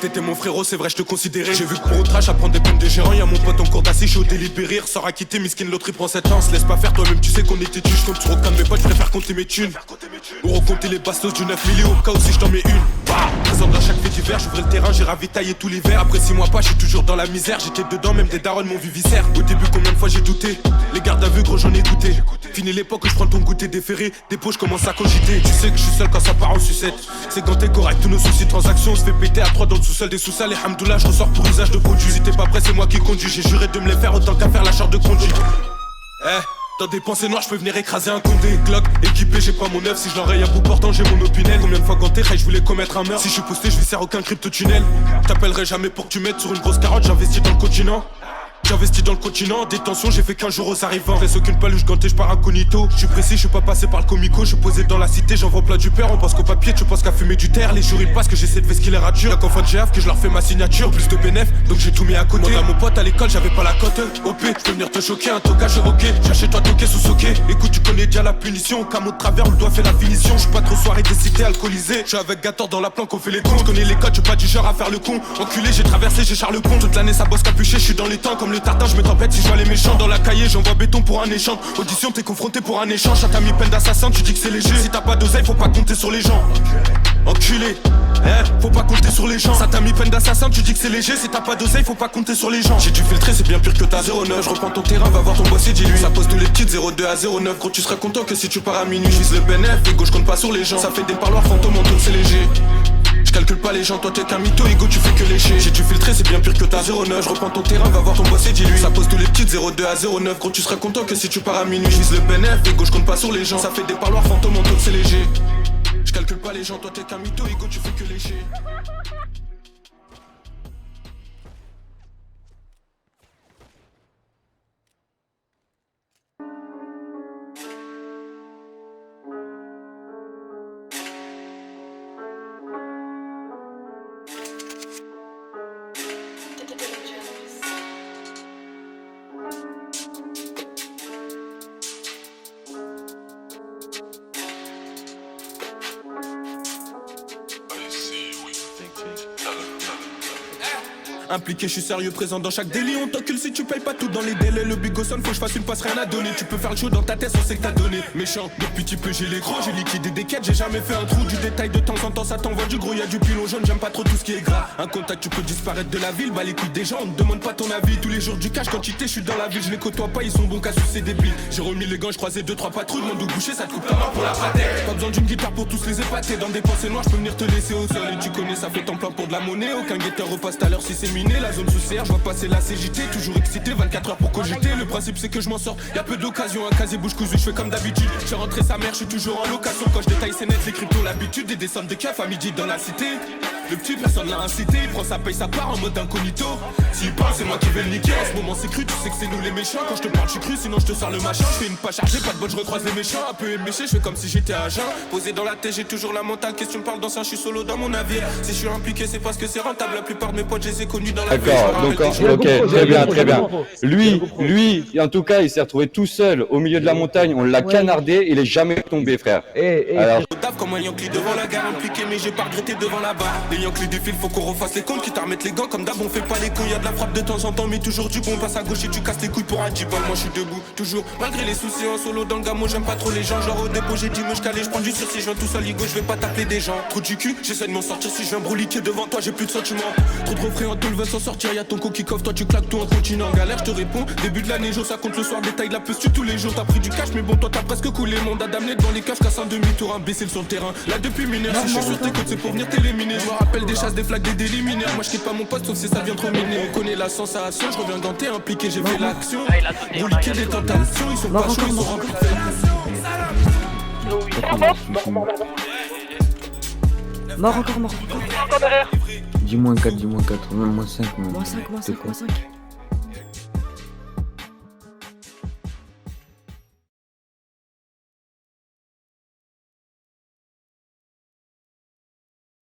T'étais mon frérot, c'est vrai, je te considérais. J'ai vu que pour au trash, à prendre des peines de gérant. Y'a mon pote en cours d'assis, je suis au délibéré. Ressort à quitter, miskin, l'autre il prend cette chance. Laisse pas faire, toi-même, tu sais qu'on était tu. Je compte sur aucun de mes potes, je préfère compter mes thunes. Ou recompter les bastos du 9 millions. Au cas où si je t'en mets une. Présent dans chaque fait divers, j'ouvrais le terrain, j'ai ravitaillé tous les verres. Après 6 mois pas, je suis toujours dans la misère. J'étais dedans, même des darons m'ont vu viscère. Au début, combien de fois j'ai douté. Les gardes à vue, gros, j'en ai goûté. Fini l'époque où je prends ton goûter déféré. Dépôt, je commence à cogiter. Tu sais que je suis seul quand ça part en sucette. C'est quand t'es correct, tous nos soucis, transactions. On se fait péter à 3 dans le sous-sol des sous-sols. Et hamdoullah, je ressors pour usage de produit. Si t'es pas prêt, c'est moi qui conduis. J'ai juré de me les faire autant qu'à faire la charte de conduite. Dans des pensées noires, je peux venir écraser un condé. Glock, équipé, j'ai pas mon œuf. Si je l'enraye à bout portant, j'ai mon opinel. Combien de fois ganté, je voulais commettre un meurtre. Si je suis posté, je vais serre aucun crypto-tunnel. T'appellerai jamais pour que tu mettes sur une grosse carotte. J'investis dans le continent. J'investis dans le continent, détention, j'ai fait 15 jours aux arrivants. Laisse aucune paluche gantée, j'pars incognito. J'suis précis, j'suis pas passé par le comico. J'suis posé dans la cité, j'envoie plat du père. On pense qu'au papier, tu penses qu'à fumer du terre. Les jours ils passent que j'essaie de vesquiller les ratures. Y'a qu'en fin de GF que je leur fais ma signature. Plus de bénéf, donc j'ai tout mis à côté. Demande à mon pote à l'école, j'avais pas la cote. OP, j'peux venir te choquer, un tocage ok. J'achète-toi toqué sous soqué. Écoute, tu connais déjà la punition. Camo de travers, on le doigt fait la finition. J'suis pas trop soirée des cités alcoolisées. J'suis avec Gator dans la planque, on fait les cons. J'connais les codes, j'suis pas du genre à faire le con. Enculé, j'ai traversé, j'ai Charles Pont. Toute l'année ça bosse capuché, j'suis dans les temps comme le tartin, j'me tempête. Si je vois les méchants dans la cahier, j'envoie béton pour un échange. Audition, t'es confronté pour un échange. T'as mis peine d'assassin, tu dis que c'est léger. Si t'as pas d'oseille, faut pas compter sur les gens. Enculé, faut pas compter sur les gens. Ça t'a mis peine d'assassin, tu dis que c'est léger. Si t'as pas d'oseille, faut pas compter sur les gens. J'ai dû filtrer, c'est bien pur que t'as 09. Je reprends ton terrain, va voir ton boss et dis-lui. Ça pose tous les petites 02 à 09. Gros, tu serais content que si tu pars à minuit. J'vise le bénéf, ego, je compte pas sur les gens. Ça fait des parloirs fantômes, en tout c'est léger. Je calcule pas les gens, toi t'es qu'un mytho, ego tu fais que lécher. J'ai dû filtrer, c'est bien pur que t'as 09. Je reprends ton terrain, va voir ton boss et dis-lui. Ça pose tous les petites 02 à 09. Gros tu serais content que si tu pars à minuit. J'vise le bénéf, ego je compte pas sur les gens. Ça fait des parloirs fantômes, en tout c'est léger. Je calcule pas les gens, toi t'es qu'un mytho, ego tu fais que lécher. Impliqué, je suis sérieux, présent dans chaque délit. On t'encule si tu payes pas tout dans les délais. Le big son, faut que je fasse une passe, rien à donner. Tu peux faire le show dans ta tête, on sait que t'as donné. Méchant, depuis petit peu j'ai les gros, j'ai liquidé des quêtes, j'ai jamais fait un trou. Du détail de temps en temps, ça t'envoie du gros, y'a du pilon jaune, j'aime pas trop tout ce qui est gras. Un contact, tu peux disparaître de la ville, bah les couilles des gens, on me demande pas ton avis. Tous les jours du cash, quantité, je suis dans la ville, je les côtoie pas, ils sont bons qu'à sucer des billes. J'ai remis les gants, je croisais 2-3 patrouilles, mon dos bouché, ça te coupe ta main pour la pâtée. Pas besoin d'une guitare pour tous les épater. Dans des pensées noires, je peux venir te laisser au sol. Et tu connais, ça fait ton plan pour de la monnaie. Aucun guetteur repasse tout à l'heure si c'est miné. La zone sous CR, je vois passer la CJT, toujours excité, 24 heures pour cogiter. Le principe c'est que je m'en sors, y'a peu d'occasion. Un casier bouche cousue, je fais comme d'habitude. J'ai rentré sa mère, je suis toujours en location. Quand je détaille c'est net, les cryptos l'habitude. Des descentes de keufs à midi dans la cité. Le petit personne l'a incité, il prend sa paye, sa part en mode incognito. S'il parle, c'est moi qui vais le niquer. En ce moment c'est cru, tu sais que c'est nous les méchants. Quand je te parle, je suis cru, sinon je te sors le machin. Je fais une pas chargée, pas de bol, je recroise les méchants. Un peu éméché, je fais comme si j'étais à jeun. Posé dans la tête, j'ai toujours la mentale. Qu'est-ce que tu me parles d'ancien, je suis solo dans mon navire. Si je suis impliqué, c'est parce que c'est rentable. La plupart de mes potes, je les ai connus dans la vie. D'accord, donc ok, très bien, très bien. Lui, en tout cas, il s'est retrouvé tout seul au milieu de la montagne. On l'a canardé, il est jamais tombé, frère. Alors, comme un Yankee devant la gare impliqué, mais j'ai pas regretté devant la barre. Les Yankees défilent, faut qu'on refasse les comptes, quitte à remettre les gants comme d'hab, on fait pas les cons. Y'a de la frappe de temps en temps, mais toujours du bon. Passe à gauche et tu casses les couilles pour un J-ball. Moi je suis debout, toujours, malgré les soucis en solo dans le gamo, j'aime pas trop les gens. Genre au dépôt, j'ai dit me je prends du sursis, je viens tout seul, Ligo, je vais pas t'appeler des gens. Trop du cul, j'essaie de m'en sortir. Si je viens broliquer devant toi, j'ai plus de sentiments. Trop de refrains en tout le veut s'en sortir. Y'a ton co qui coffre, toi tu claques tout en continent. Galère, je te réponds, début de l'année, jour ça compte le soir, détail de la puce, tous les jours. T'as pris du cash, mais bon, toi t'as presque coulé. Mon adamné dans les caves, casse un demi-tour, imbécile sur le terrain. Là depuis mineur, si je suis sur tes côtes, c'est pour venir t'éliminer. Je me rappelle des chasses, des flaques, des délits mineurs. Moi je quitte pas mon poste, sauf si ça vient trop miner. On connaît la sensation, je reviens ganté, impliqué, j'ai fait l'action. Broliquer des tentations, ils sont pas chauds, ils sont remplis de Mort encore. Dis-moi 4, même moins 5. Moins 5.